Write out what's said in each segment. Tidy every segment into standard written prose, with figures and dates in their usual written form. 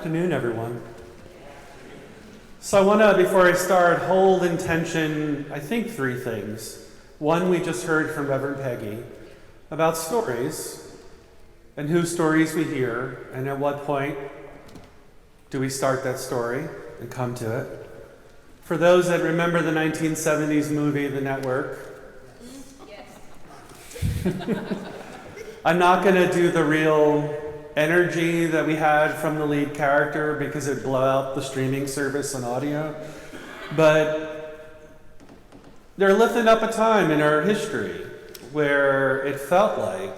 afternoon, everyone. So I want to, before I start, hold in tension, I think, three things. One, we just heard from Reverend Peggy about stories and whose stories we hear, and at what point do we start that story and come to it. For those that remember the 1970s movie, The Network, yes. I'm not going to do the real energy that we had from the lead character because it'd blow out the streaming service on audio. But they're lifting up a time in our history where it felt like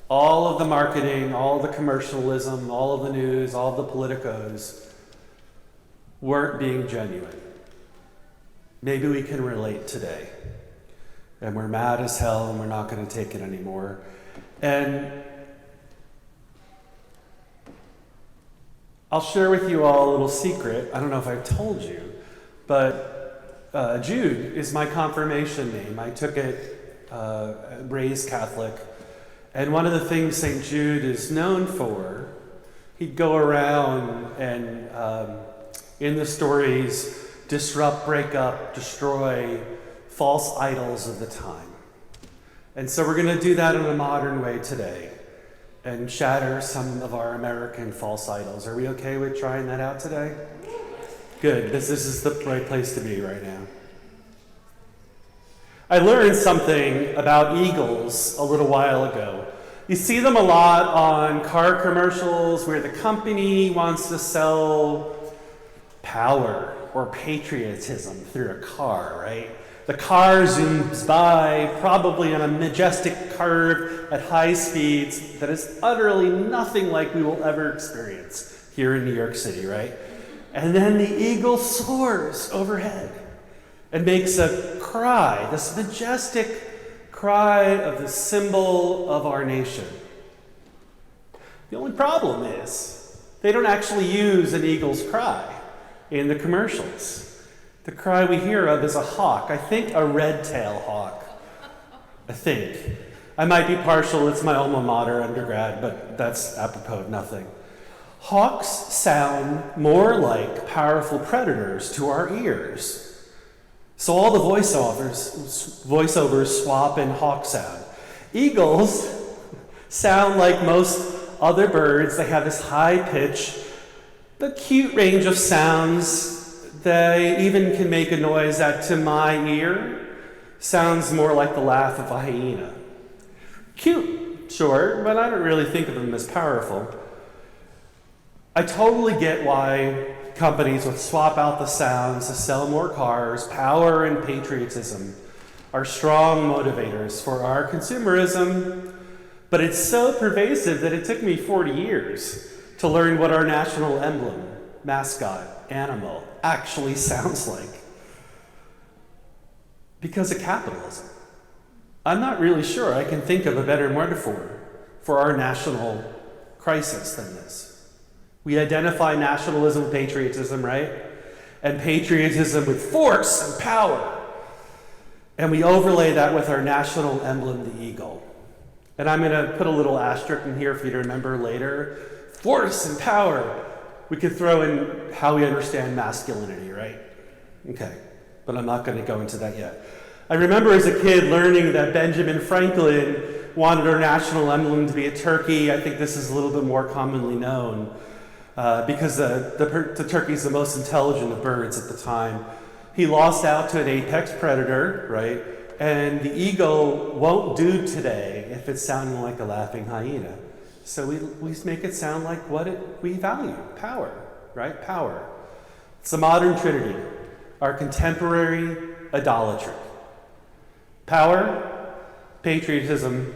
all of the marketing, all the commercialism, all of the news, all of the politicos weren't being genuine. Maybe we can relate today. And we're mad as hell and we're not going to take it anymore. And I'll share with you all a little secret. I don't know if I've told you, but Jude is my confirmation name. I took it, raised Catholic. And one of the things St. Jude is known for, he'd go around and in the stories, disrupt, break up, destroy false idols of the time. And so we're going to do that in a modern way today and shatter some of our American false idols. Are we okay with trying that out today? Good, this is the right place to be right now. I learned something about eagles a little while ago. You see them a lot on car commercials where the company wants to sell power or patriotism through a car, right? The car zooms by, probably on a majestic curve at high speeds that is utterly nothing like we will ever experience here in New York City, right? And then the eagle soars overhead and makes a cry, this majestic cry of the symbol of our nation. The only problem is they don't actually use an eagle's cry in the commercials. The cry we hear of is a hawk. I think a red-tailed hawk. I think. I might be partial, it's my alma mater undergrad, but that's apropos of nothing. Hawks sound more like powerful predators to our ears. So all the voiceovers swap in hawk sound. Eagles sound like most other birds. They have this high pitch, but cute range of sounds. They even can make a noise that, to my ear, sounds more like the laugh of a hyena. Cute, sure, but I don't really think of them as powerful. I totally get why companies would swap out the sounds to sell more cars. Power and patriotism are strong motivators for our consumerism, but it's so pervasive that it took me 40 years to learn what our national emblem, mascot, animal actually sounds like. Because of capitalism. I'm not really sure I can think of a better metaphor for our national crisis than this. We identify nationalism with patriotism, right? And patriotism with force and power. And we overlay that with our national emblem, the eagle. And I'm going to put a little asterisk in here for you to remember later. Force and power. We could throw in how we understand masculinity, right? Okay, but I'm not going to go into that yet. I remember as a kid learning that Benjamin Franklin wanted our national emblem to be a turkey. I think this is a little bit more commonly known because the turkey is the most intelligent of birds at the time. He lost out to an apex predator, right? And the eagle won't do today if it's sounding like a laughing hyena. So we make it sound like what we value, power, right? Power. It's the modern trinity, our contemporary idolatry. Power, patriotism,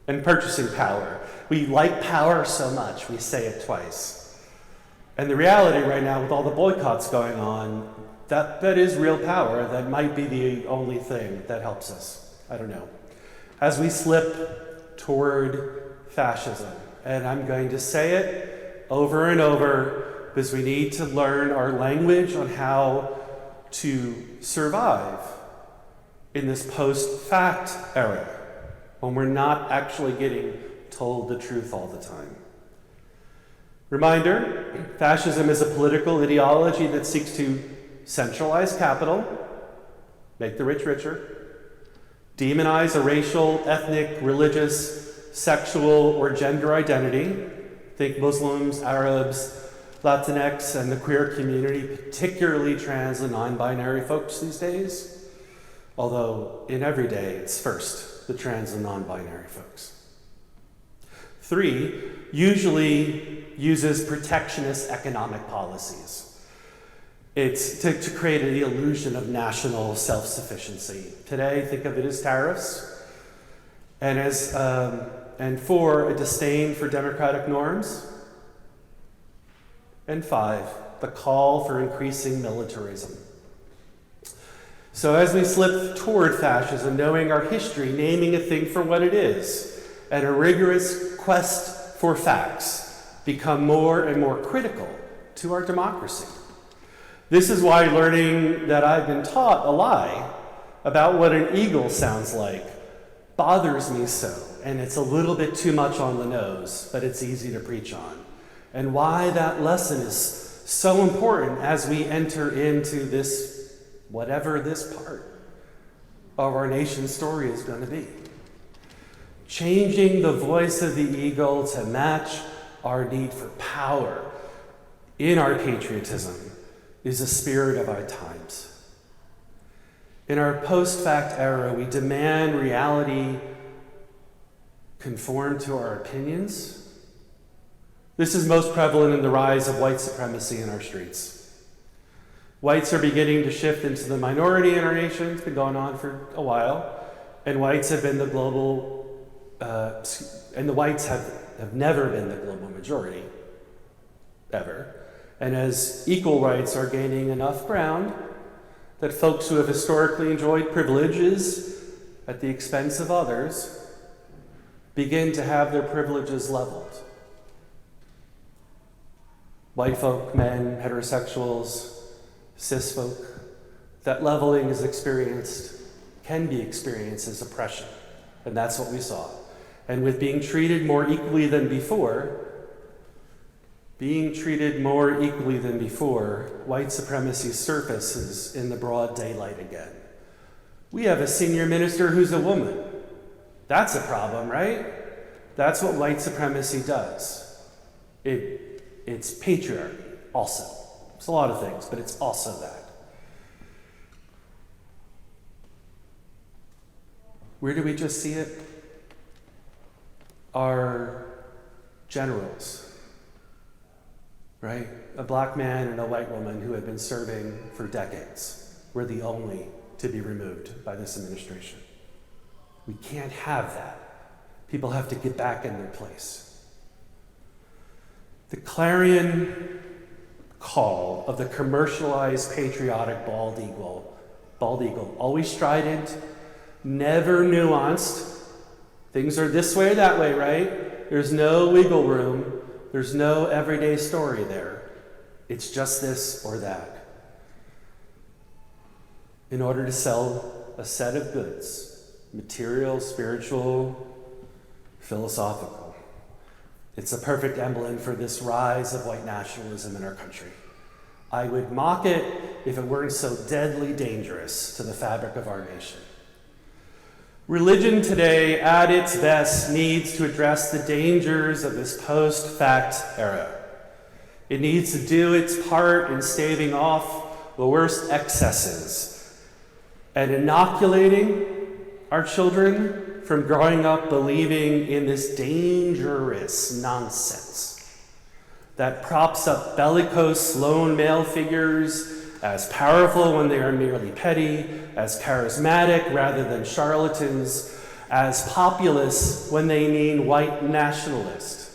and purchasing power. We like power so much, we say it twice. And the reality right now with all the boycotts going on, that is real power. That might be the only thing that helps us. I don't know. As we slip toward fascism. And I'm going to say it over and over because we need to learn our language on how to survive in this post-fact era when we're not actually getting told the truth all the time. Reminder, fascism is a political ideology that seeks to centralize capital, make the rich richer, demonize a racial, ethnic, religious, sexual, or gender identity. Think Muslims, Arabs, Latinx, and the queer community, particularly trans and non-binary folks these days. Although in every day, it's first the trans and non-binary folks. 3, usually uses protectionist economic policies. It's to create the illusion of national self-sufficiency. Today, think of it as tariffs, and 4, a disdain for democratic norms, and 5, the call for increasing militarism. So as we slip toward fascism, knowing our history, naming a thing for what it is, and a rigorous quest for facts become more and more critical to our democracy. This is why learning that I've been taught a lie about what an eagle sounds like bothers me so, and it's a little bit too much on the nose, but it's easy to preach on. And why that lesson is so important as we enter into this, whatever this part of our nation's story is going to be. Changing the voice of the eagle to match our need for power in our patriotism is the spirit of our times. In our post-fact era, we demand reality conform to our opinions. This is most prevalent in the rise of white supremacy in our streets. Whites are beginning to shift into the minority in our nation. It's been going on for a while. And whites have been the and the whites have never been the global majority, ever. And as equal rights are gaining enough ground, that folks who have historically enjoyed privileges at the expense of others begin to have their privileges leveled. White folk, men, heterosexuals, cis folk, that leveling is can be experienced as oppression. And that's what we saw. And with being treated more equally than before, white supremacy surfaces in the broad daylight again. We have a senior minister who's a woman. That's a problem, right? That's what white supremacy does. It's patriarchy also. It's a lot of things, but it's also that. Where do we just see it? Our generals, right? A black man and a white woman who had been serving for decades were the only to be removed by this administration. We can't have that. People have to get back in their place. The clarion call of the commercialized patriotic bald eagle, always strident, never nuanced. Things are this way or that way, right? There's no wiggle room. There's no everyday story there. It's just this or that. In order to sell a set of goods, material, spiritual, philosophical. It's a perfect emblem for this rise of white nationalism in our country. I would mock it if it weren't so deadly dangerous to the fabric of our nation. Religion today, at its best, needs to address the dangers of this post-fact era. It needs to do its part in staving off the worst excesses and inoculating our children from growing up believing in this dangerous nonsense that props up bellicose lone male figures as powerful when they are merely petty, as charismatic rather than charlatans, as populist when they mean white nationalist.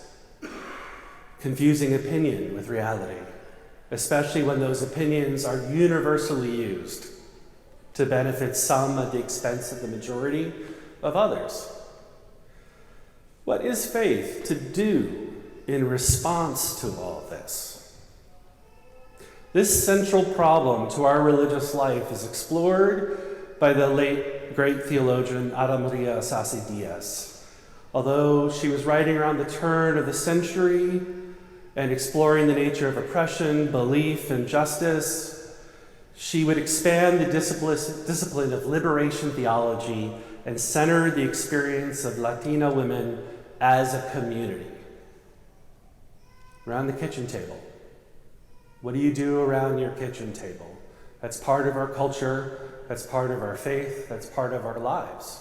Confusing opinion with reality, especially when those opinions are universally used to benefit some at the expense of the majority of others. What is faith to do in response to all this? This central problem to our religious life is explored by the late great theologian Ada Maria Sassi Diaz. Although she was writing around the turn of the century and exploring the nature of oppression, belief, and justice. She would expand the discipline of liberation theology and center the experience of Latina women as a community. Around the kitchen table. What do you do around your kitchen table? That's part of our culture, that's part of our faith, that's part of our lives.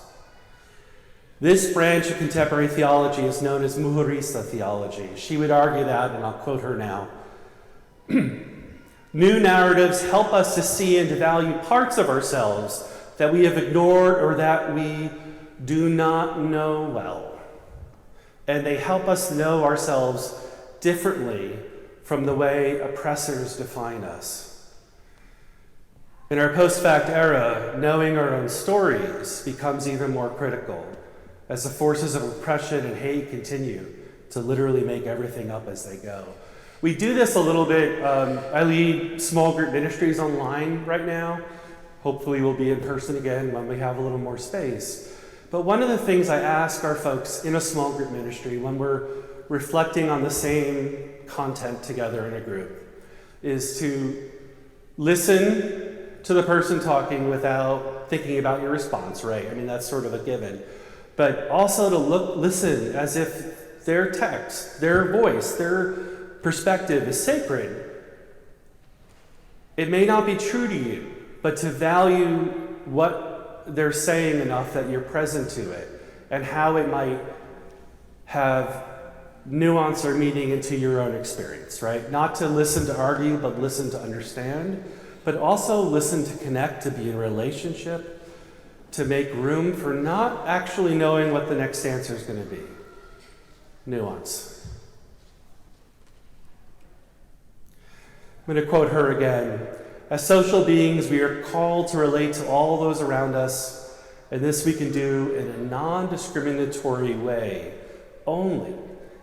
This branch of contemporary theology is known as Mujurista theology. She would argue that, and I'll quote her now, new narratives help us to see and to value parts of ourselves that we have ignored or that we do not know well. And they help us know ourselves differently from the way oppressors define us. In our post-fact era, knowing our own stories becomes even more critical as the forces of oppression and hate continue to literally make everything up as they go. We do this a little bit. I lead small group ministries online right now. Hopefully we'll be in person again when we have a little more space. But one of the things I ask our folks in a small group ministry when we're reflecting on the same content together in a group is to listen to the person talking without thinking about your response, right? I mean, that's sort of a given. But also to listen as if their text, their voice, their perspective is sacred. It may not be true to you, but to value what they're saying enough that you're present to it and how it might have nuance or meaning into your own experience, right? Not to listen to argue, but listen to understand, but also listen to connect, to be in relationship, to make room for not actually knowing what the next answer is going to be. Nuance. I'm going to quote her again. As social beings, we are called to relate to all those around us, and this we can do in a non-discriminatory way, only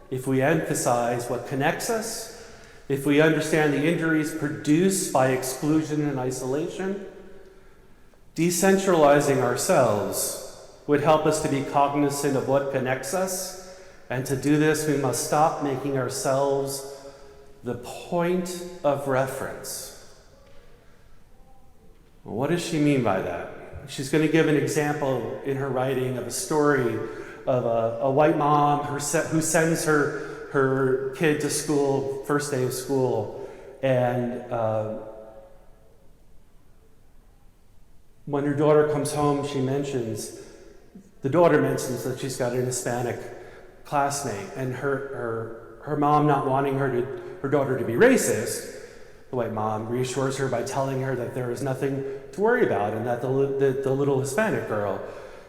if we emphasize what connects us, if we understand the injuries produced by exclusion and isolation. Decentralizing ourselves would help us to be cognizant of what connects us, and to do this, we must stop making ourselves the point of reference. Well, what does she mean by that? She's going to give an example in her writing of a story of a white mom who sends her kid to school, first day of school, and when her daughter comes home, the daughter mentions that she's got an Hispanic classmate, and her mom not wanting her daughter to be racist, the white mom reassures her by telling her that there is nothing to worry about and that the little Hispanic girl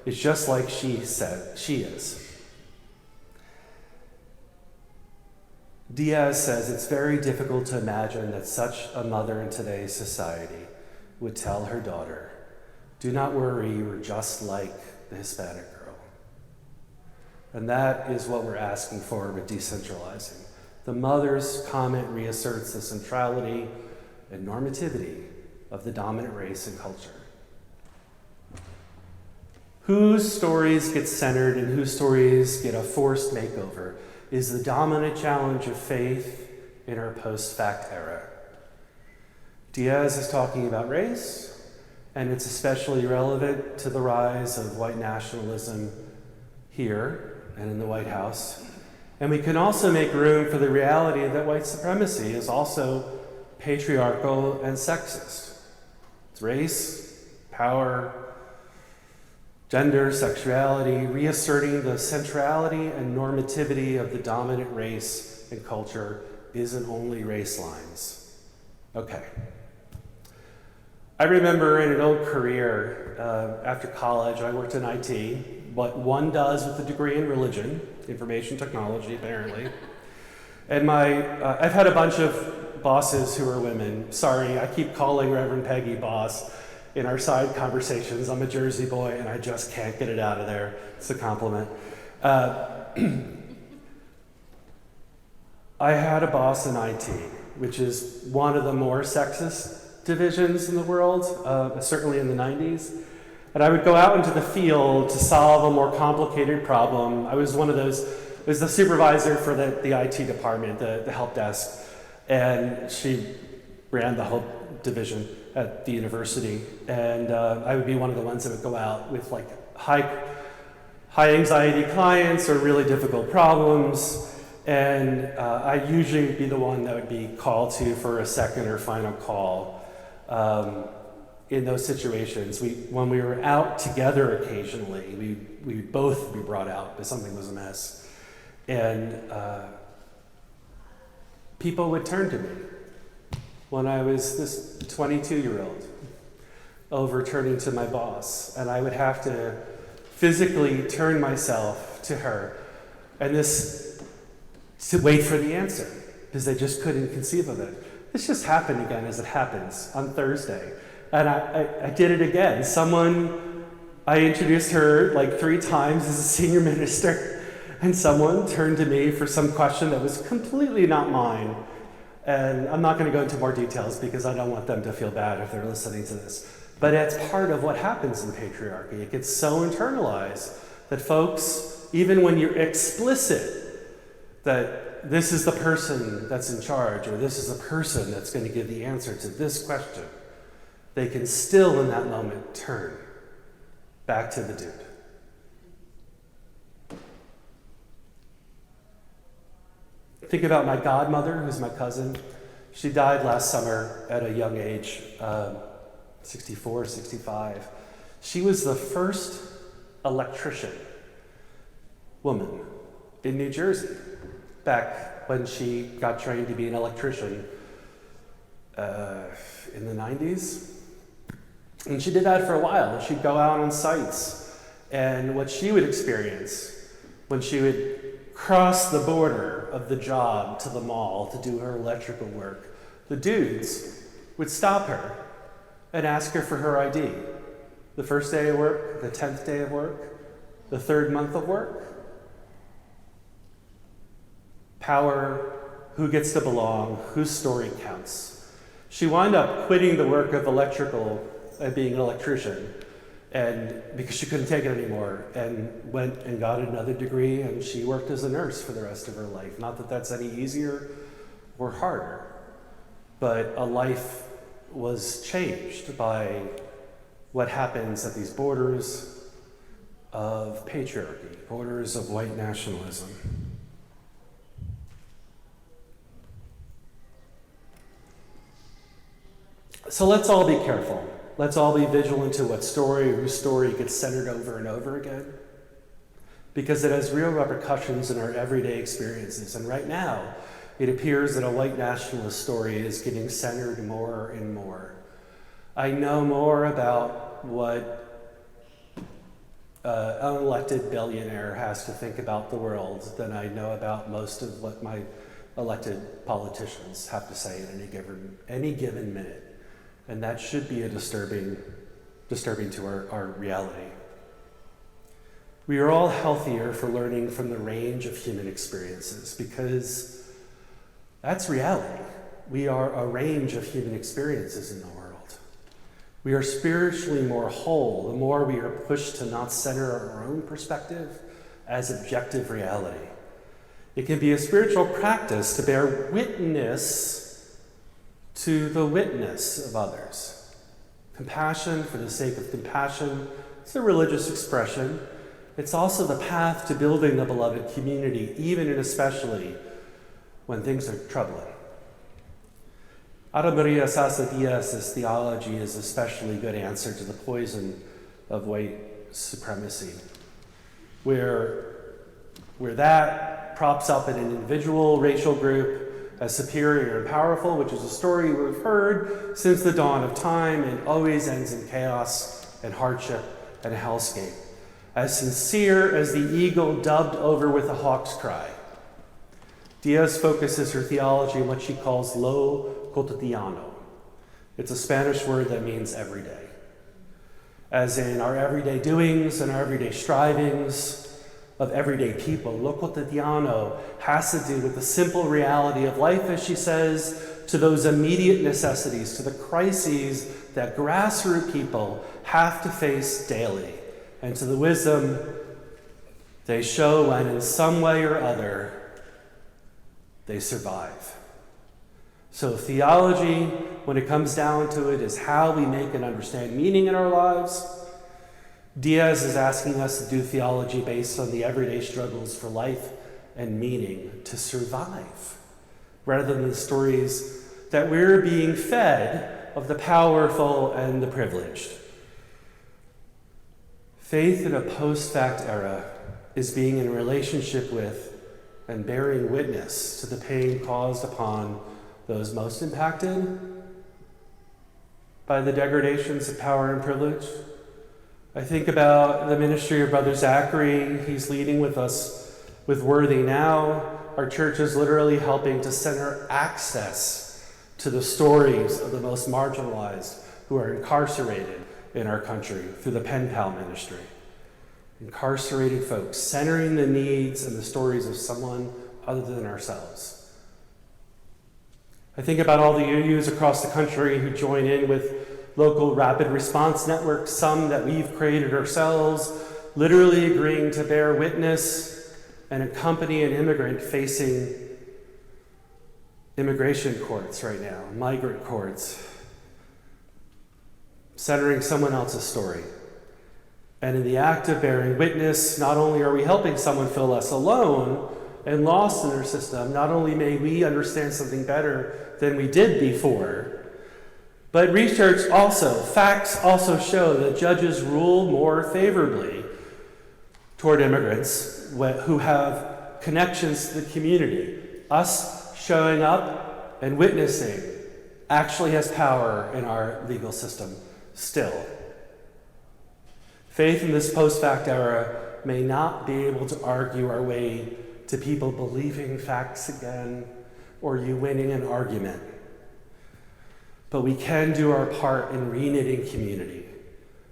is just like she said she is. Diaz says it's very difficult to imagine that such a mother in today's society would tell her daughter, "Do not worry, you are just like the Hispanic girl." And that is what we're asking for with decentralizing. The mother's comment reasserts the centrality and normativity of the dominant race and culture. Whose stories get centered and whose stories get a forced makeover is the dominant challenge of faith in our post-fact era. Diaz is talking about race, and it's especially relevant to the rise of white nationalism here and in the White House. And we can also make room for the reality that white supremacy is also patriarchal and sexist. It's race, power, gender, sexuality, reasserting the centrality and normativity of the dominant race and culture isn't only race lines. Okay. I remember in an old career, after college, I worked in IT, what one does with a degree in religion, information technology apparently. And I've had a bunch of bosses who are women. Sorry, I keep calling Reverend Peggy boss in our side conversations. I'm a Jersey boy and I just can't get it out of there. It's a compliment. I had a boss in IT, which is one of the more sexist divisions in the world, certainly in the 90s. And I would go out into the field to solve a more complicated problem. I was one of those was the supervisor for the IT department, the help desk, and she ran the help division at the university. And I would be one of the ones that would go out with like high anxiety clients or really difficult problems. And I usually would be the one that would be called to for a second or final call. In those situations, when we were out together occasionally, we would both be brought out if something was amiss. And people would turn to me when I was this 22-year-old over turning to my boss, and I would have to physically turn myself to her and to wait for the answer because they just couldn't conceive of it. This just happened again as it happens on Thursday. And I did it again. I introduced her like 3 times as a senior minister, and someone turned to me for some question that was completely not mine. And I'm not going to go into more details because I don't want them to feel bad if they're listening to this. But it's part of what happens in patriarchy. It gets so internalized that folks, even when you're explicit that this is the person that's in charge, or this is the person that's going to give the answer to this question, they can still in that moment turn back to the dude. Think about my godmother, who's my cousin. She died last summer at a young age, 64, 65. She was the first electrician woman in New Jersey back when she got trained to be an electrician in the 90s. And she did that for a while, and she'd go out on sites. And what she would experience when she would cross the border of the job to the mall to do her electrical work, the dudes would stop her and ask her for her ID. The first day of work, the 10th day of work, the 3rd month of work. Power, who gets to belong, whose story counts. She wound up quitting the work of being an electrician, and because she couldn't take it anymore, and went and got another degree, and she worked as a nurse for the rest of her life. Not that that's any easier or harder, but a life was changed by what happens at these borders of patriarchy, borders of white nationalism. So let's all be careful. Let's all be vigilant to whose story gets centered over and over again, because it has real repercussions in our everyday experiences. And right now, it appears that a white nationalist story is getting centered more and more. I know more about what an unelected billionaire has to think about the world than I know about most of what my elected politicians have to say at any given minute. And that should be disturbing to our reality. We are all healthier for learning from the range of human experiences, because that's reality. We are a range of human experiences in the world. We are spiritually more whole the more we are pushed to not center our own perspective as objective reality. It can be a spiritual practice to bear witness to the witness of others. Compassion for the sake of compassion, it's a religious expression. It's also the path to building the beloved community, even and especially when things are troubling. Ada Maria Sasa Diaz's theology is an especially good answer to the poison of white supremacy, where that props up an individual racial group as superior and powerful, which is a story we've heard since the dawn of time and always ends in chaos and hardship and a hellscape. As sincere as the eagle dubbed over with a hawk's cry, Diaz focuses her theology on what she calls lo cotidiano. It's a Spanish word that means everyday. As in our everyday doings and our everyday strivings of everyday people. Lo cotidiano has to do with the simple reality of life, as she says, to those immediate necessities, to the crises that grassroots people have to face daily, and to the wisdom They show when in some way or other they survive. So theology, when it comes down to it, is how we make and understand meaning in our lives. Diaz is asking us to do theology based on the everyday struggles for life and meaning to survive, rather than the stories that we're being fed of the powerful and the privileged. Faith in a post-fact era is being in relationship with and bearing witness to the pain caused upon those most impacted by the degradations of power and privilege. I think about the ministry of Brother Zachary. He's leading with us with Worthy Now. Our church is literally helping to center access to the stories of the most marginalized who are incarcerated in our country through the Pen Pal ministry. Incarcerated folks, centering the needs and the stories of someone other than ourselves. I think about all the UUs across the country who join in with local rapid response networks, some that we've created ourselves, literally agreeing to bear witness and accompany an immigrant facing immigration courts right now, migrant courts, centering someone else's story. And in the act of bearing witness, not only are we helping someone feel less alone and lost in their system, not only may we understand something better than we did before, but facts also show that judges rule more favorably toward immigrants who have connections to the community. Us showing up and witnessing actually has power in our legal system still. Faith in this post-fact era may not be able to argue our way to people believing facts again or you winning an argument. But we can do our part in reknitting community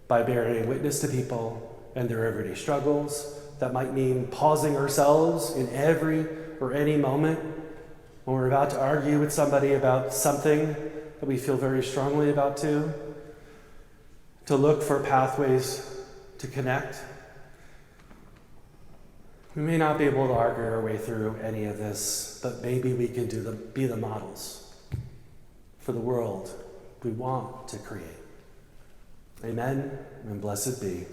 by bearing witness to people and their everyday struggles. That might mean pausing ourselves in every or any moment when we're about to argue with somebody about something that we feel very strongly about to look for pathways to connect. We may not be able to argue our way through any of this, but maybe we can be the models for the world we want to create. Amen, and blessed be.